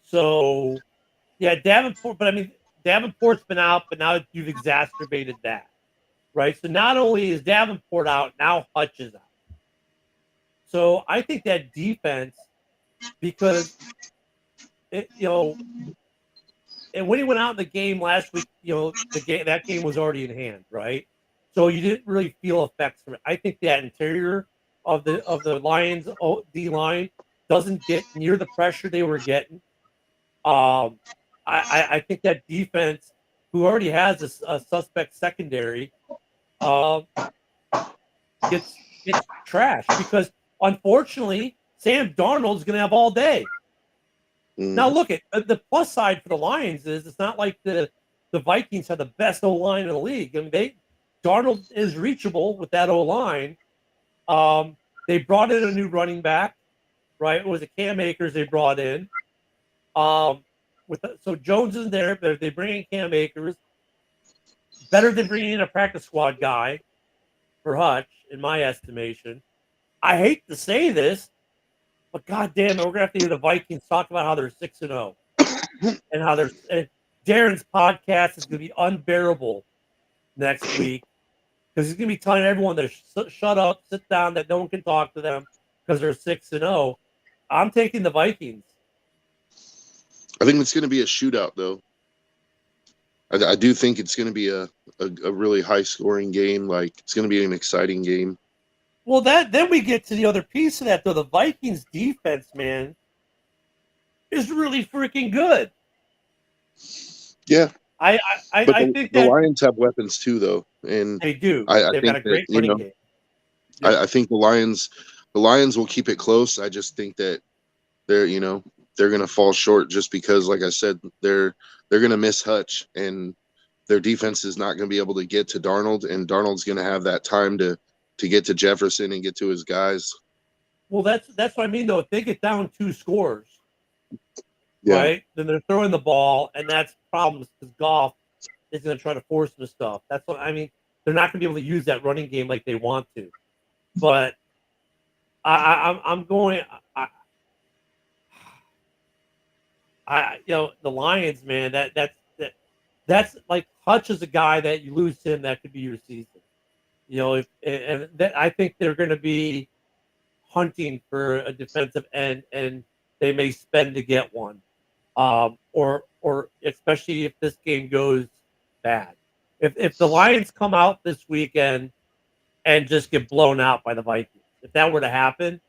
So, yeah, Davenport. But I mean, Davenport's been out, but now you've exacerbated that, right? So not only is Davenport out, now Hutch is out. So I think that defense, because and when he went out in the game last week, that game was already in hand, right? So you didn't really feel effects from it. I think that interior of the Lions D line doesn't get near the pressure they were getting. I think that defense, who already has a suspect secondary, gets trashed because unfortunately Sam Darnold's going to have all day. Now, look at the plus side for the Lions is it's not like the Vikings have the best O-line in the league. I mean, Darnold is reachable with that O-line. They brought in a new running back, right? It was a Cam Akers they brought in. So Jones is there, but they bring in Cam Akers. Better than bringing in a practice squad guy for Hutch, in my estimation. I hate to say this, but goddamn it, we're gonna have to hear the Vikings talk about how they're 6-0, and how Darren's podcast is gonna be unbearable next week because he's gonna be telling everyone to shut up, sit down, that no one can talk to them because they're 6-0. I'm taking the Vikings. I think it's going to be a shootout, though. I do think it's going to be a really high scoring game. Like it's going to be an exciting game. Well, then we get to the other piece of that, though. The Vikings defense, man, is really freaking good. Yeah, I think the Lions have weapons too, though, and they do. They've got a great running game. I think the Lions will keep it close. I just think that they're going to fall short just because, like I said, they're going to miss Hutch, and their defense is not going to be able to get to Darnold, and Darnold's going to have that time to get to Jefferson and get to his guys. Well, that's what I mean, though. If they get down 2 scores, yeah, right, then they're throwing the ball, and that's problems because Goff is going to try to force the stuff. That's what I mean. They're not going to be able to use that running game like they want to. But I'm going. The Lions, man. That's like Hutch is a guy that you lose him, that could be your season. I think they're going to be hunting for a defensive end, and they may spend to get one, or especially if this game goes bad. If the Lions come out this weekend and just get blown out by the Vikings, if that were to happen,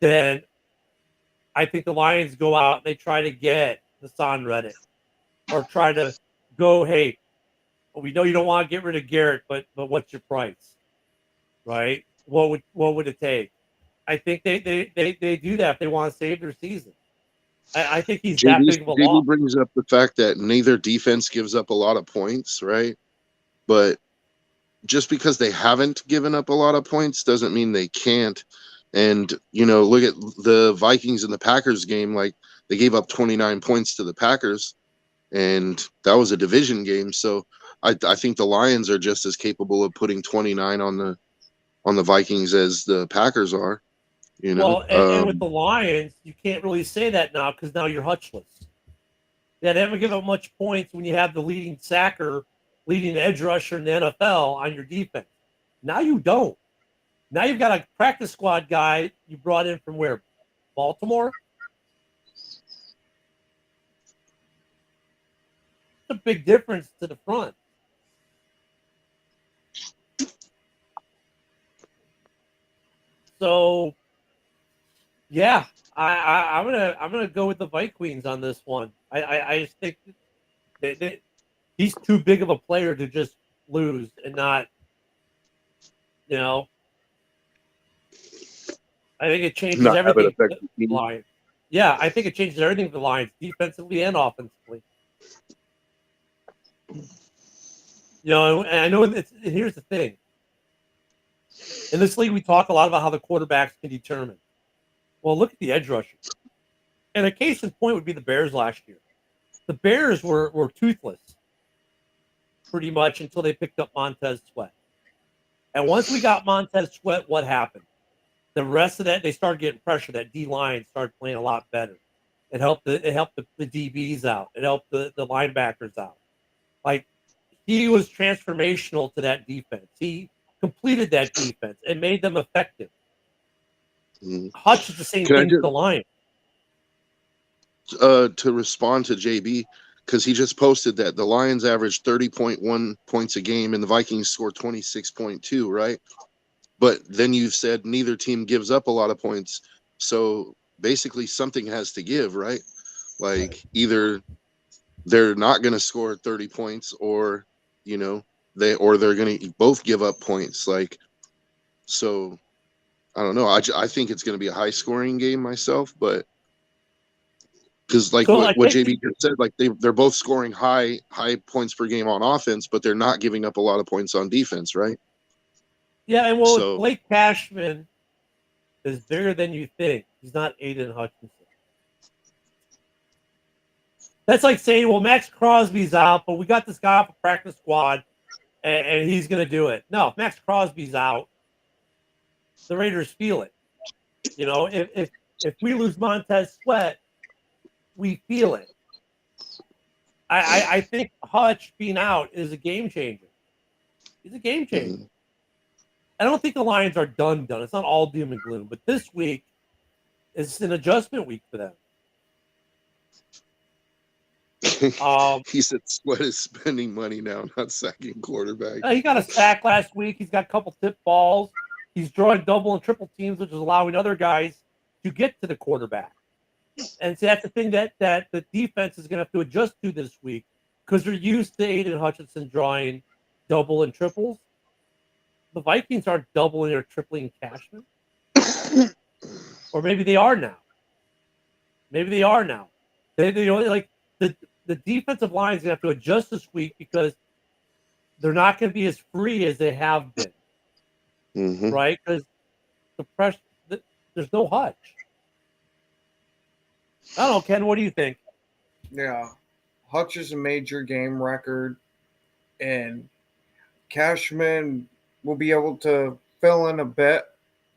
then I think the Lions go out and they try to get Hassan Reddick, or try to go, hey, we know you don't want to get rid of Garrett, but what's your price? Right? What would it take? I think they do that if they want to save their season. I think he's that big of a loss. JD brings up the fact that neither defense gives up a lot of points, right? But just because they haven't given up a lot of points doesn't mean they can't. And, look at the Vikings and the Packers game. Like, they gave up 29 points to the Packers, and that was a division game. So I think the Lions are just as capable of putting 29 on the Vikings as the Packers are. Well, and with the Lions, you can't really say that now because now you're Hutchless. They never give up much points when you have the leading sacker, leading edge rusher in the NFL on your defense. Now you don't. Now you've got a practice squad guy you brought in from where? Baltimore? It's a big difference to the front. So, yeah, I'm gonna go with the Vikings on this one. I just think he's too big of a player to just lose and not, you know. I think it changes Not have it everything. affect For the the team. Lions. Yeah, I think it changes everything for the Lions, defensively and offensively. You know, and I know and here's the thing. In this league, we talk a lot about how the quarterbacks can determine. Well, look at the edge rushers. And a case in point would be the Bears last year. The Bears were toothless pretty much until they picked up Montez Sweat. And once we got Montez Sweat, what happened? The rest of that, they started getting pressure. That D line started playing a lot better. It helped the DBs out. It helped the linebackers out. Like, he was transformational to that defense. He completed that defense and made them effective. Mhm. Hutch is the same Can I thing to just- the Lions. To respond to JB, because he just posted that the Lions averaged 30.1 points a game and the Vikings scored 26.2, right? But then you've said neither team gives up a lot of points. So basically something has to give, right? Like either they're not going to score 30 points or, you know, they're going to both give up points. Like, so I don't know. I think it's going to be a high scoring game myself, but because like So, what think- JB just said, like they're both scoring high points per game on offense, but they're not giving up a lot of points on defense, right? Yeah, and well, So- Blake Cashman is bigger than you think. He's not Aiden Hutchinson. That's like saying, well, Max Crosby's out, but we got this guy off a practice squad, and he's going to do it. No, if Max Crosby's out, the Raiders feel it. You know, if we lose Montez Sweat, we feel it. I think Hutch being out is a game changer. He's a game changer. Mhm. I don't think the Lions are done. It's not all doom and gloom, but this week is an adjustment week for them. He said Sweat is spending money now, not sacking quarterback. He got a sack last week. He's got a couple tip balls. He's drawing double and triple teams, which is allowing other guys to get to the quarterback. And so that's the thing that the defense is going to have to adjust to this week because they're used to Aiden Hutchinson drawing double and triples. The Vikings aren't doubling or tripling Cashman. Or maybe they are now. They like the defensive line is going to have to adjust this week because they're not going to be as free as they have been, Mhm. right? Because the pressure, there's no Hutch. I don't know, Ken. What do you think? Yeah. Hutch is a major game record, and Cashman will be able to fill in a bit,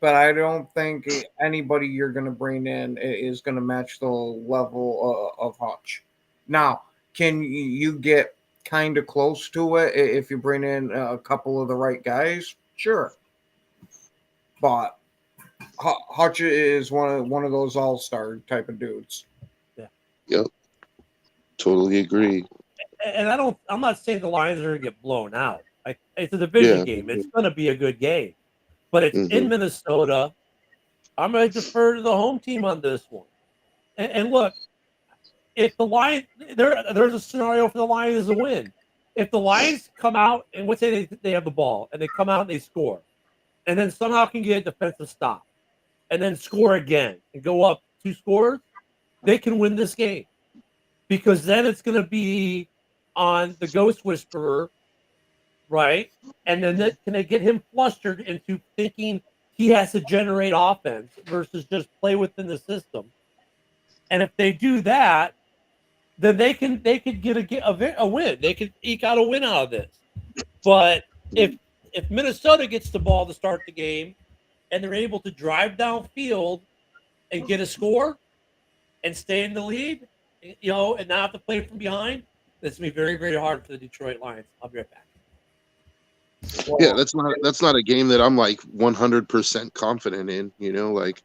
but I don't think anybody you're going to bring in is going to match the level of Hutch. Now, can you get kind of close to it if you bring in a couple of the right guys? Sure. But Hutch is one of those all-star type of dudes. Yep. Totally agree. And I'm not saying the Lions are going to get blown out. It's a division Yeah. game. It's going to be a good game, but it's in Mhm. Minnesota. I'm going to defer to the home team on this one. And look, if the Lions, there's a scenario for the Lions to win. If the Lions come out and let's say they have the ball and they come out and they score, and then somehow can get a defensive stop, and then score again and go up 2 scores, they can win this game because then it's going to be on the Ghost Whisperer, right? And then can they get him flustered into thinking he has to generate offense versus just play within the system? And if they do that, then they could get a win. They could eke out a win out of this. But if Minnesota gets the ball to start the game and they're able to drive downfield and get a score and stay in the lead, you know, and not have to play from behind, it's going to be very, very hard for the Detroit Lions. I'll be right back. Yeah, that's not a game that I'm like 100% confident in. You know, like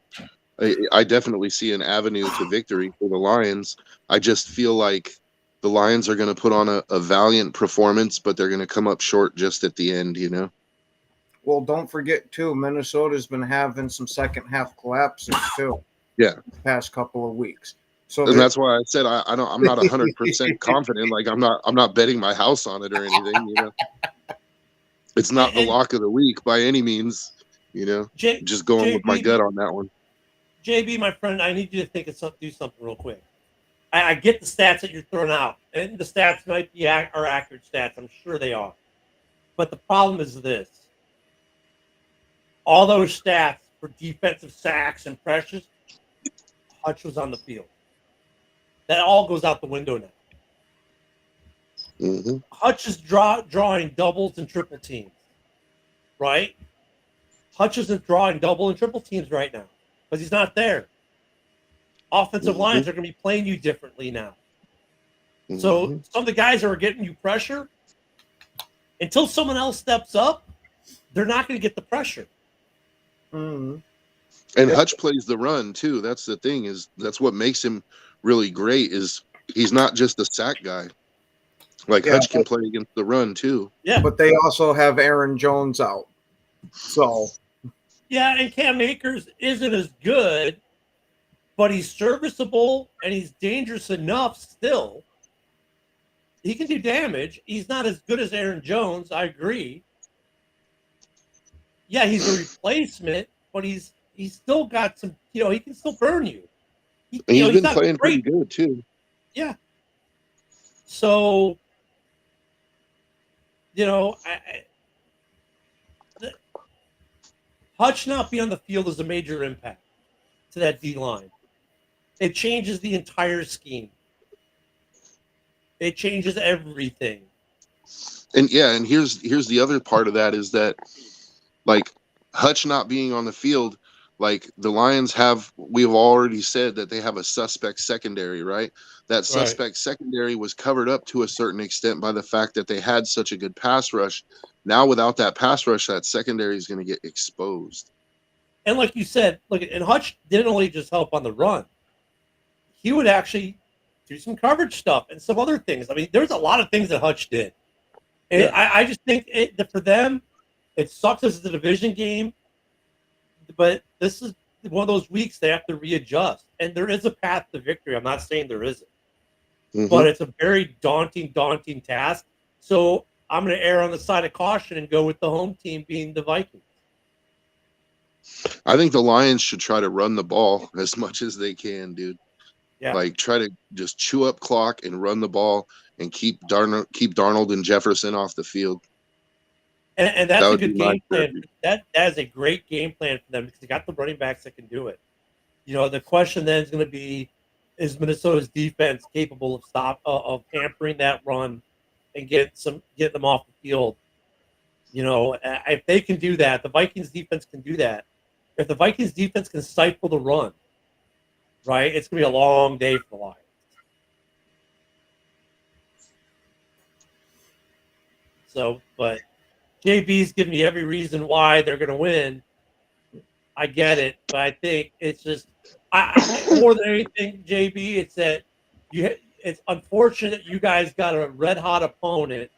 I definitely see an avenue to victory for the Lions. I just feel like the Lions are going to put on a valiant performance, but they're going to come up short just at the end. You know. Well, don't forget too, Minnesota's been having some second half collapses too. Yeah. The past couple of weeks. So And that's why I said I'm not 100% confident. Like I'm not betting my house on it or anything. You know, it's not the And lock of the week by any means. You know, just going with my JB, gut on that one. JB, my friend, I need you to think of something, do something real quick. I get the stats that you're throwing out, and the stats might be are accurate stats. I'm sure they are. But the problem is this. All those stats for defensive sacks and pressures, Hutch was on the field. That all goes out the window now. Mm-hmm. Hutch is drawing doubles and triple teams, right? Hutch isn't drawing double and triple teams right now because he's not there. Offensive lines are going to be playing you differently now. So some of the guys that are getting you pressure, until someone else steps up, they're not going to get the pressure. Mm-hmm. And Hutch plays the run too. That's the thing, is that's what makes him really great, is he's not just a sack guy. Like Hutch can play against the run too. Yeah. But they also have Aaron Jones out. So yeah, and Cam Akers isn't as good, but he's serviceable and he's dangerous enough still. He can do damage. He's not as good as Aaron Jones, I agree. Yeah, he's a replacement, but he's still got some, he can still burn you. He's been playing pretty good too. Yeah. So, Hutch not being on the field is a major impact to that D line. It changes the entire scheme. It changes everything. And here's the other part of that, is that, like, Hutch not being on the field, like, the Lions we've already said that they have a suspect secondary, right? That suspect secondary was covered up to a certain extent by the fact that they had such a good pass rush. Now, without that pass rush, that secondary is going to get exposed. And like you said, and Hutch didn't only just help on the run. He would actually do some coverage stuff and some other things. I mean, there's a lot of things that Hutch did. And I just think for them, it sucks. This is a division game, but this is one of those weeks they have to readjust. And there is a path to victory. I'm not saying there isn't. But it's a very daunting task. So I'm going to err on the side of caution and go with the home team being the Vikings. I think the Lions should try to run the ball as much as they can, dude. Yeah. Like, try to just chew up clock and run the ball and keep Darnold and Jefferson off the field. And that's a good game plan. That is a great game plan for them because they got the running backs that can do it. The question then is going to be, is Minnesota's defense capable of hampering that run and get them off the field? If they can do that, the Vikings defense can do that. If the Vikings defense can stifle the run, right, it's going to be a long day for the Lions. So, but JB's giving me every reason why they're going to win. I get it, but I think it's just more than anything, JB, it's that it's unfortunate you guys got a red hot opponent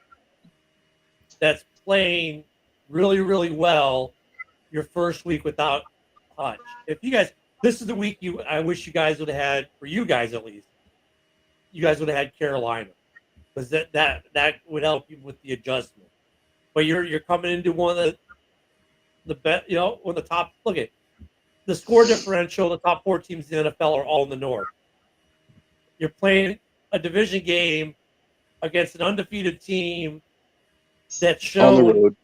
that's playing really, really well your first week without Hutch. If you guys, this is the week I wish you guys would have had, for you guys at least, you guys would have had Carolina, because that would help you with the adjustment. But you're coming into one of the best, one of the top. Look at the score differential. The top 4 teams in the NFL are all in the North. You're playing a division game against an undefeated team that showed on the road.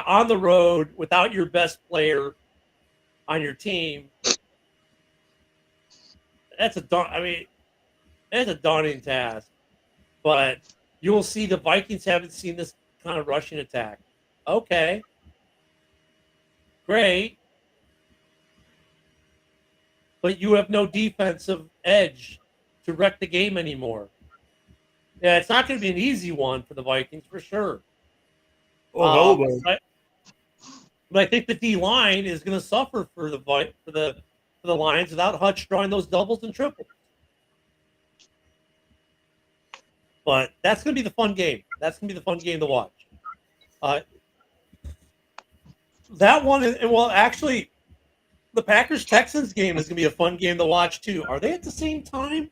On the road without your best player on your team. That's a daunting task. But you will see the Vikings haven't seen this kind of rushing attack. Okay. Great. But you have no defensive edge to wreck the game anymore. Yeah, it's not going to be an easy one for the Vikings for sure. But I think the D line is going to suffer for the Lions without Hutch drawing those doubles and triples. But that's going to be the fun game. That's going to be the fun game to watch. That one, well, actually, the Packers-Texans game is going to be a fun game to watch, too. Are they at the same time?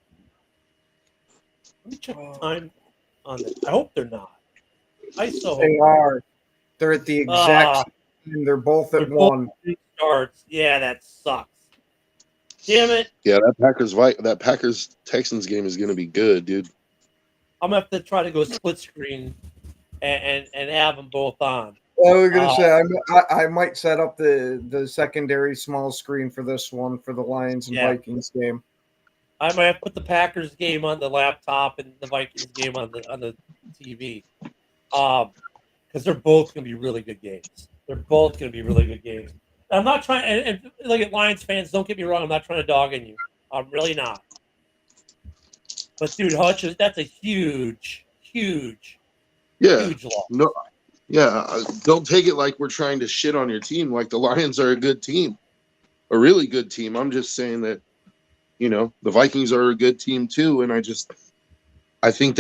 Let me check the time on it. I hope they're not. I so hope They are. They're at the exact time. They're both at one. Starts. Yeah, that sucks. Damn it. Yeah, that Packers Texans game is going to be good, dude. I'm going to have to try to go split screen and have them both on. Well, I was going to say, I might set up the secondary small screen for this one for the Lions and Vikings game. I might have to put the Packers game on the laptop and the Vikings game on the TV. Because they're both going to be really good games. They're both going to be really good games. I'm not trying, and look at Lions fans, don't get me wrong, I'm not trying to dog on you. I'm really not. But, dude, Hutch, that's a huge loss. No, yeah, don't take it like we're trying to shit on your team. Like, the Lions are a good team, a really good team. I'm just saying that, the Vikings are a good team too. And I think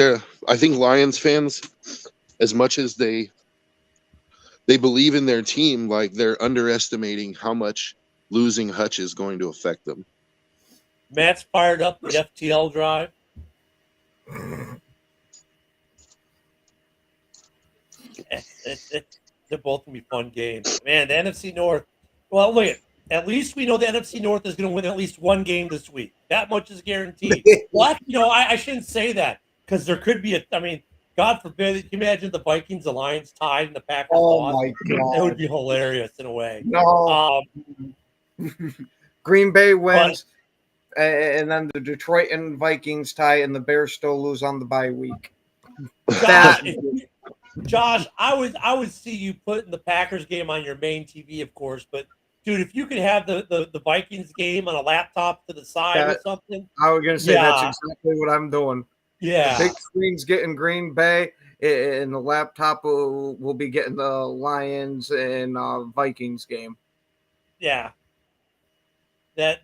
Lions fans, as much as they believe in their team, like, they're underestimating how much losing Hutch is going to affect them. Matt's fired up the FTL drive. They're both going to be fun games. Man, the NFC North. Well, look, at least we know the NFC North is going to win at least one game this week. That much is guaranteed. What? I shouldn't say that because there could be God forbid, can you imagine the Vikings, the Lions tied and the Packers lost? My God. It would be hilarious in a way. No. Green Bay wins, and then the Detroit and Vikings tie, and the Bears still lose on the bye week. Josh, I would see you putting the Packers game on your main TV, of course, but dude, if you could have the Vikings game on a laptop to the side or something. I was gonna say that's exactly what I'm doing. Yeah. The big screen's getting Green Bay, and the laptop will be getting the Lions and Vikings game. Yeah. That's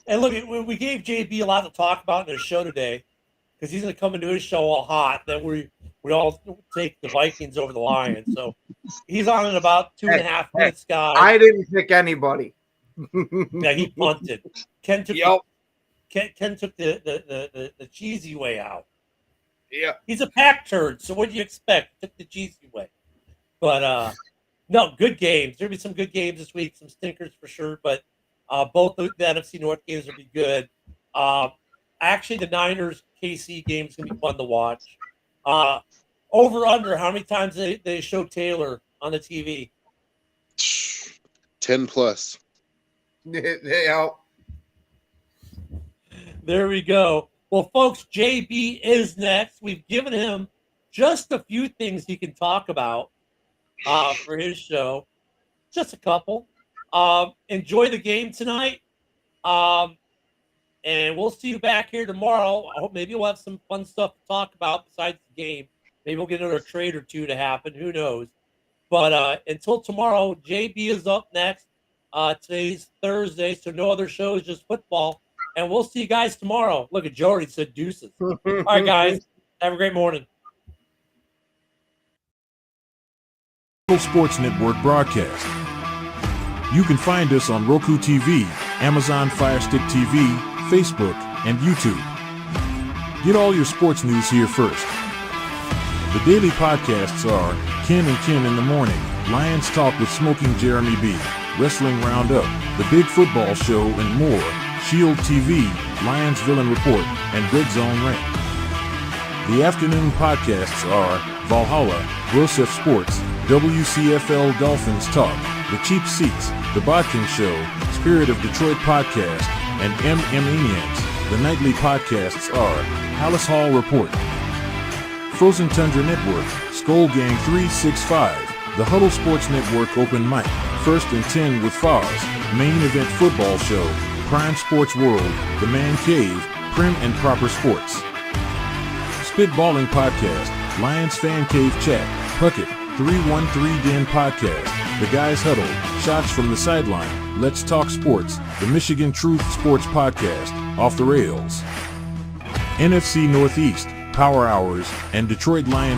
and look, we gave JB a lot to talk about in his show today because he's going to come into his show all hot. Then we all take the Vikings over the Lions. So he's on in about 2.5 minutes, guys. I didn't pick anybody. Yeah, he punted. Ken took Ken took the cheesy way out. Yeah. He's a pack turd, so what do you expect? Took the cheesy way. But no, good games. There'll be some good games this week, some stinkers for sure, but both the NFC North games will be good. Actually, the Niners KC game is going to be fun to watch. Over under, how many times they show Taylor on the TV? 10 plus. Yeah. There we go. Well, folks, JB is next. We've given him just a few things he can talk about for his show. Just a couple. Enjoy the game tonight. And we'll see you back here tomorrow. I hope maybe we'll have some fun stuff to talk about besides the game. Maybe we'll get another trade or two to happen. Who knows? But until tomorrow, JB is up next. Today's Thursday, so no other shows, just football. And we'll see you guys tomorrow. Look at Joe already said deuces. All right, guys. Have a great morning. Sports Network broadcast. You can find us on Roku TV, Amazon Fire Stick TV, Facebook, and YouTube. Get all your sports news here first. The daily podcasts are Ken and Ken in the Morning, Lions Talk with Smoking Jeremy B, Wrestling Roundup, The Big Football Show, and more, Shield TV, Lions Villain Report, and Red Zone Rant. The afternoon podcasts are Valhalla, Grosef Sports, WCFL Dolphins Talk, The Cheap Seats, The Bodkin Show, Spirit of Detroit Podcast, and Maniacs. The nightly podcasts are Palace Hall Report, Frozen Tundra Network, Skull Gang 365, The Huddle Sports Network Open Mic, First and 10 with Foz, Main Event Football Show, Prime Sports World, The Man Cave, Prim and Proper Sports. Spitballing Podcast, Lions Fan Cave Chat, Puckett, 313 Den Podcast, The Guys Huddle, Shots from the Sideline, Let's Talk Sports, The Michigan Truth Sports Podcast, Off the Rails, NFC Northeast, Power Hours, and Detroit Lions